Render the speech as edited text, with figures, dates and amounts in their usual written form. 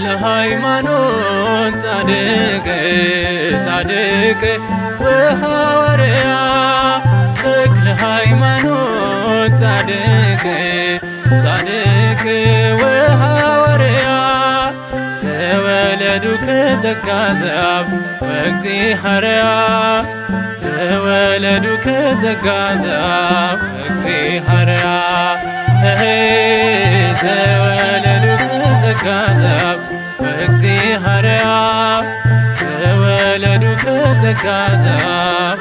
ተክለ ሃይማኖት ጻድቅ ጻድቅ ወሐዋርያ ተክለ ሃይማኖት ጻድቅ ጻድቅ ወሐዋርያ ዘወለዱ ከጸጋ ዘአብ ወእግዚአብሔር ዘወለዱ ከጸጋ ዘአብ ወእግዚአብሔር ዘወለዱ ከጸጋ ዘአብ ወእግዚአብሔር ዘወለዱ ከጸጋ ዘአብ